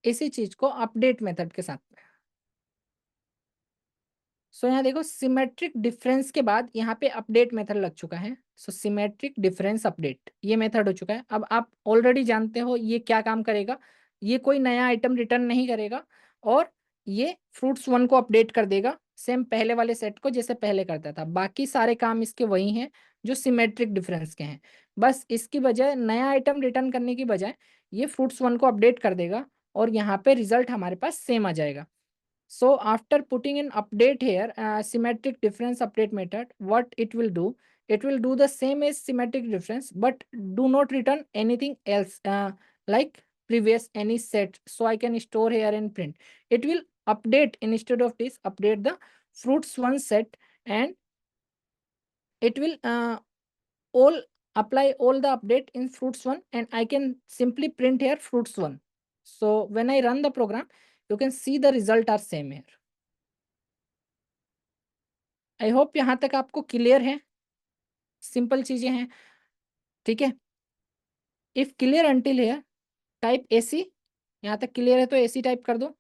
इसी चीज को अपडेट मेथड के साथ में। सो यहाँ देखो सिमेट्रिक डिफरेंस के बाद यहाँ पे अपडेट मेथड लग चुका है। सो सिमेट्रिक डिफरेंस अपडेट ये मेथड हो चुका है। अब आप ऑलरेडी जानते हो ये क्या काम करेगा। ये कोई नया आइटम रिटर्न नहीं करेगा, और ये फ्रूट्स वन को अपडेट कर देगा सेम पहले वाले सेट को जैसे पहले करता था। बाकी सारे काम इसके वही हैं जो सिमेट्रिक डिफरेंस के हैं। बस इसकी बजाय नया आइटम रिटर्न करने की बजाय ये फ्रूट्स वन को अपडेट कर देगा, और यहाँ पे रिजल्ट हमारे पास सेम आ जाएगा। So after putting an update here, symmetric difference update method, what it will do the same as symmetric difference, but do not return anything else like previous any set. So I can store here and print. It will update, instead of this, update the fruits one set, and it will all apply all the update in fruits one, and I can simply print here fruits one. So when I run the program, you can see the result are same here. I hope यहाँ तक आपको clear है, simple चीजें हैं। ठीक है, if clear until है type AC. यहाँ तक क्लियर है तो एसी टाइप कर दो।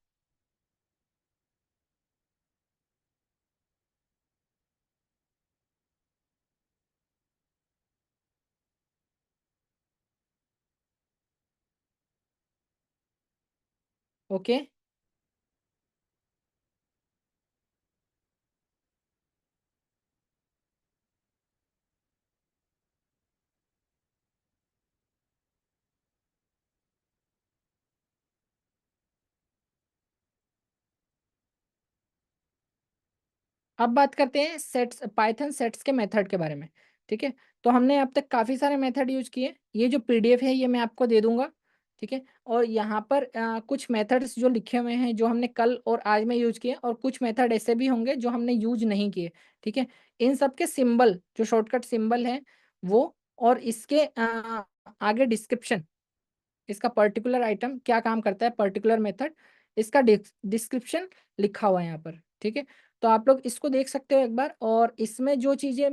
ओके, अब बात करते हैं सेट्स, पाइथन सेट्स के मेथड के बारे में। ठीक है, तो हमने अब तक काफ़ी सारे मेथड यूज किए। ये जो पीडीएफ है ये मैं आपको दे दूंगा। ठीक है, और यहाँ पर कुछ मेथड्स जो लिखे हुए हैं जो हमने कल और आज में यूज किए, और कुछ मेथड ऐसे भी होंगे जो हमने यूज नहीं किए। ठीक है, इन सब के सिंबल, जो शॉर्टकट सिंबल है वो, और इसके आगे डिस्क्रिप्शन, इसका पर्टिकुलर आइटम क्या काम करता है, पर्टिकुलर मेथड, इसका डिस्क्रिप्शन लिखा हुआ है यहाँ पर। ठीक है, तो आप लोग इसको देख सकते हो एक बार। और इसमें जो चीजें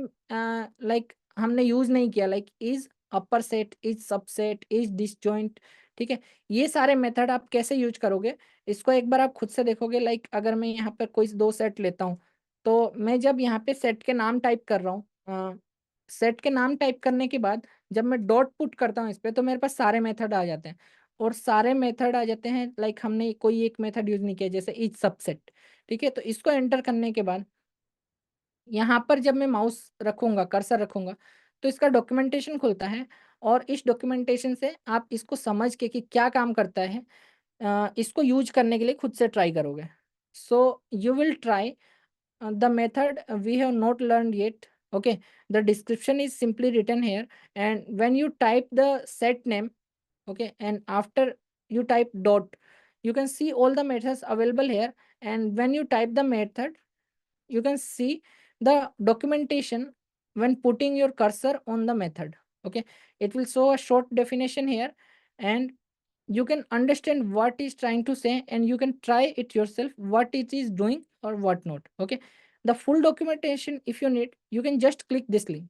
लाइक हमने यूज नहीं किया, like is upper set, is subset, is disjoint, ठीक है, ये सारे मेथड आप कैसे यूज करोगे इसको एक बार आप खुद से देखोगे। लाइक अगर मैं यहाँ पर कोई दो सेट लेता हूँ, तो मैं जब यहाँ पे सेट के नाम टाइप कर रहा हूँ, सेट के नाम टाइप करने के बाद जब मैं डॉट पुट करता हूँ इस पे, तो मेरे पास सारे मेथड आ जाते हैं। और सारे मेथड आ जाते हैं, लाइक हमने कोई एक मेथड यूज नहीं किया, जैसे इज सबसेट। ठीक है, तो इसको एंटर करने के बाद यहाँ पर जब मैं माउस रखूंगा, कर्सर रखूंगा, तो इसका डॉक्यूमेंटेशन खुलता है। और इस डॉक्यूमेंटेशन से आप इसको समझ के कि क्या काम करता है, इसको यूज करने के लिए खुद से ट्राई करोगे। So you will try the method we have not learned yet. Okay, the description is simply written here, and when you type the set name, okay, and after you type dot, you can see all the methods available here. And when you type the method, you can see the documentation when putting your cursor on the method. Okay, it will show a short definition here, and you can understand what is trying to say, and you can try it yourself what it is doing or what not. Okay, the full documentation if you need, you can just click this link.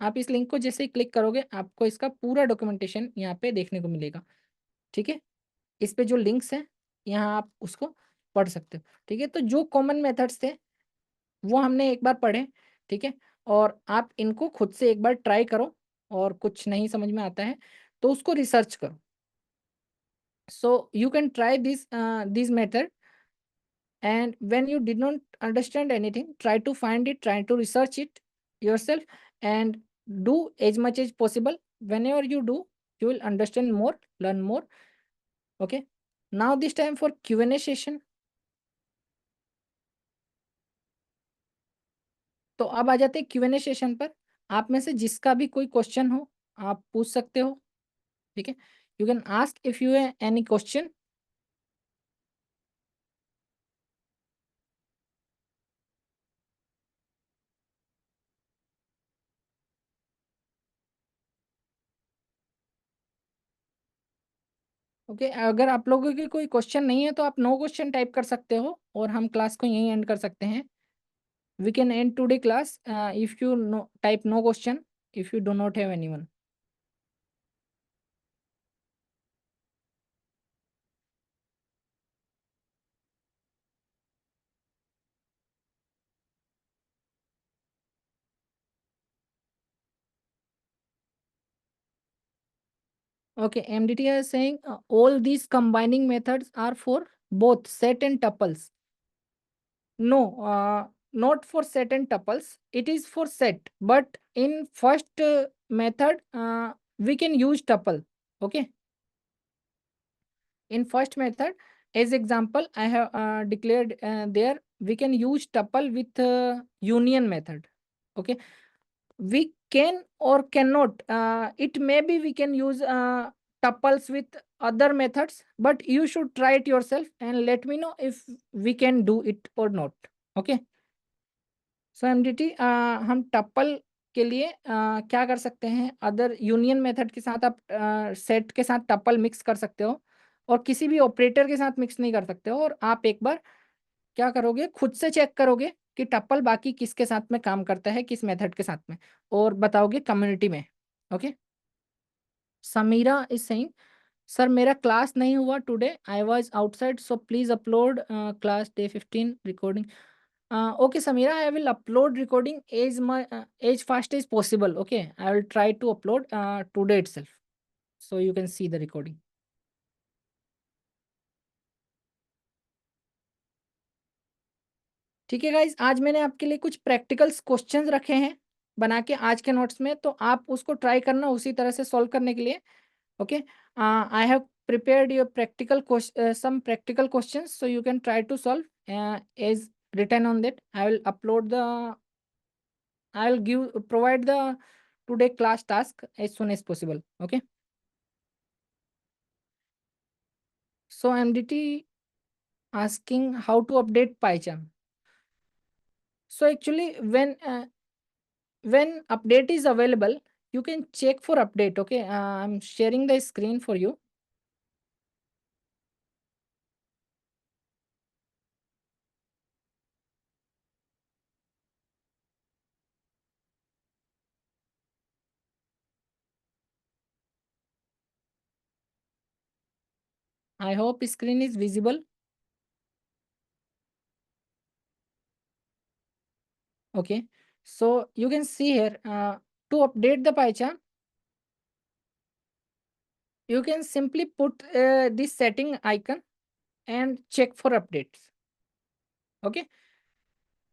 आप इस link को जैसे ही click करोगे आपको इसका पूरा documentation यहाँ पे देखने को मिलेगा। ठीक है, इस पे जो लिंक्स हैं यहाँ आप उसको पढ़ सकते हो। ठीक है, तो जो कॉमन मेथड्स थे वो हमने एक बार पढ़े। ठीक है, और आप इनको खुद से एक बार ट्राई करो, और कुछ नहीं समझ में आता है तो उसको रिसर्च करो। So you can try this method, and when you did not understand anything, try to find it, try to research it yourself, and do as much as possible. Whenever you do, you will understand more, learn more. Okay, now this time for Q&A session. तो अब आ जाते हैं Q&A session पर। आप में से जिसका भी कोई क्वेश्चन हो आप पूछ सकते हो। ठीक है, you can ask if you have any question. Okay, अगर आप लोगों के कोई क्वेश्चन नहीं है तो आप नो क्वेश्चन टाइप कर सकते हो, और हम क्लास को यहीं एंड कर सकते हैं। We can end today class if you no type no question, if you do not have anyone. Okay, MDT is saying all these combining methods are for both set and tuples. No, not for set and tuples. It is for set, but in first method, we can use tuple. Okay, in first method, as example, I have declared there we can use tuple with union method. Okay, we can or cannot. It may be we can use tuples with other methods, but you should try it yourself and let me know if we can do it or not. Okay. So MDT हम टप्पल के लिए क्या कर सकते हैं, other union method के साथ आप सेट के साथ टप्पल मिक्स कर सकते हो, और किसी भी ऑपरेटर के साथ मिक्स नहीं कर सकते हो। और आप एक बार क्या करोगे, खुद से चेक करोगे कि टप्पल बाकी किसके साथ में काम करता है, किस मेथड के साथ में, और बताओगे कम्युनिटी में। Okay, Samira is saying sir मेरा क्लास नहीं हुआ today, I was outside, so please upload class day 15 recording. Okay, Samira, I will upload recording as fast as possible. Okay, I will try to upload today itself, so you can see the recording. ठीक है guys, आज मैंने आपके लिए कुछ practicals questions रखे हैं बना के आज के नोट्स में, तो आप उसको ट्राई करना उसी तरह से सॉल्व करने के लिए। Okay, I have prepared your practical some practical questions, so you can try to solve as written on that. I will provide the today class task as soon as possible. Okay. So MDT asking how to update PyCharm. So actually when update is available, you can check for update. Okay, I'm sharing the screen for you. I hope screen is visible. Okay, so you can see here, to update the PyCharm, you can simply put this setting icon and check for updates. Okay,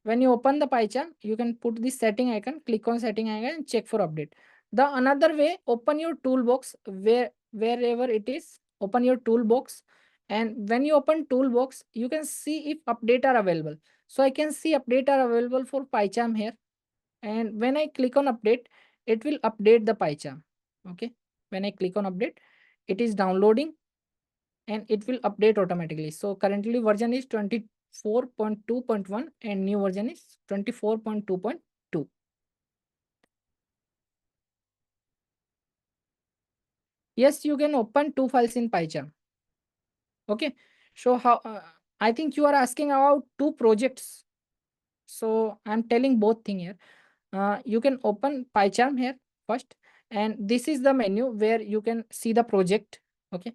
when you open the PyCharm, you can put this setting icon, click on setting icon and check for update. The another way, open your toolbox wherever it is, open your toolbox, and when you open toolbox, you can see if update are available. So I can see update are available for PyCharm here, and when I click on update, it will update the PyCharm. Okay, when I click on update, it is downloading and it will update automatically. So currently version is 24.2.1 and new version is 24.2.2. Yes, you can open two files in PyCharm. Okay, so how I think you are asking about two projects. So I'm telling both thing here. You can open PyCharm here first, and this is the menu where you can see the project. Okay,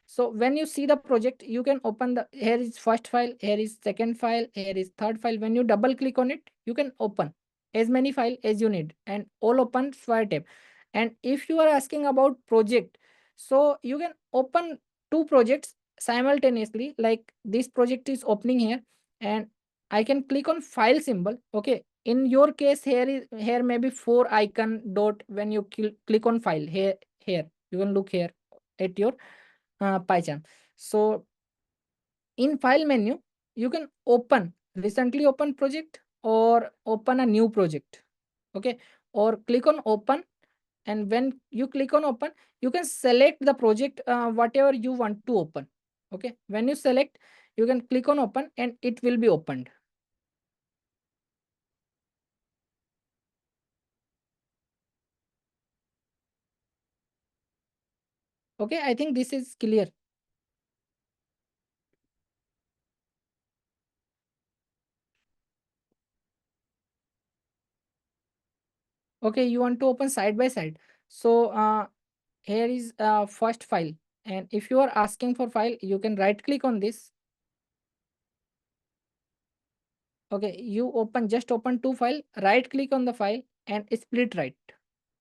so when you see the project, you can open the, here is first file, here is second file, here is third file. When you double click on it, you can open as many file as you need and all open file tab. And if you are asking about project, so you can open two projects simultaneously. Like this project is opening here, and I can click on file symbol. Okay, in your case, here maybe four icon dot. When you click on file here you can look here at your PyCharm. So in file menu, you can open recently open project or open a new project. Okay, or click on open, and when you click on open, you can select the project whatever you want to open. Okay, when you select, you can click on open and it will be opened. Okay, I think this is clear. Okay, you want to open side by side. So here is first file, and if you are asking for file, you can right click on this. Okay, you open, just open two file, right click on the file and split right.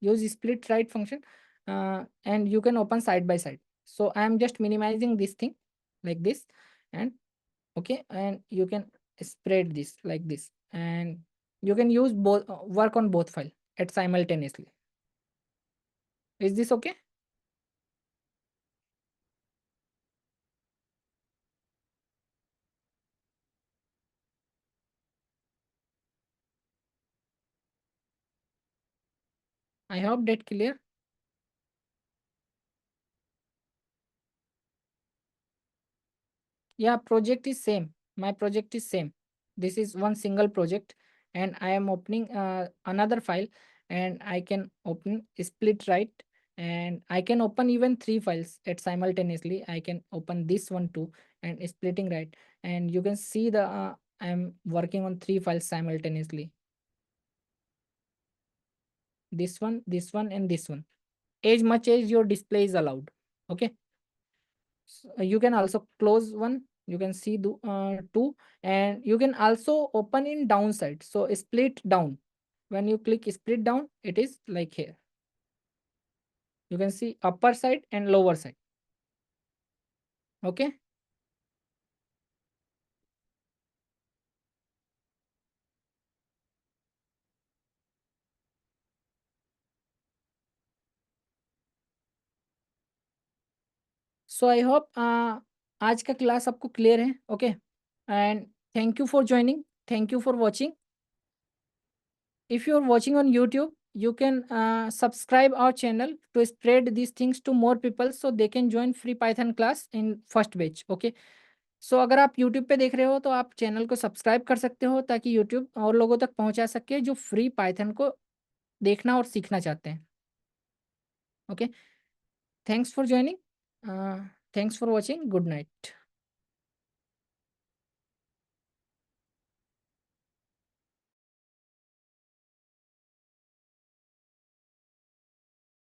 Use split right function, and you can open side by side. So I am just minimizing this thing like this, and okay, and you can spread this like this, and you can use both, work on both file at simultaneously. Is this okay? I hope that clear. Yeah, project is same. My project is same. This is one single project, and I am opening another file, and I can open split right, and I can open even three files at simultaneously. I can open this one too and splitting right, and you can see the I am working on three files simultaneously. This one, and this one. As much as your display is allowed. Okay. So you can also close one, you can see the two, and you can also open in downside, so split down. When you click split down, it is like here, you can see upper side and lower side. Okay, so I hope आज का class आपको clear है. Okay, and thank you for joining. Thank you for watching. If you are watching on YouTube, you can subscribe our channel to spread these things to more people so they can join free Python class in first batch. Okay. सो अगर आप YouTube पे देख रहे हो तो आप channel को subscribe कर सकते हो ताकि यूट्यूब और लोगों तक पहुंचा सके जो फ्री पाइथन को देखना और सीखना चाहते हैं. Okay, thanks for joining, thanks for watching, good night.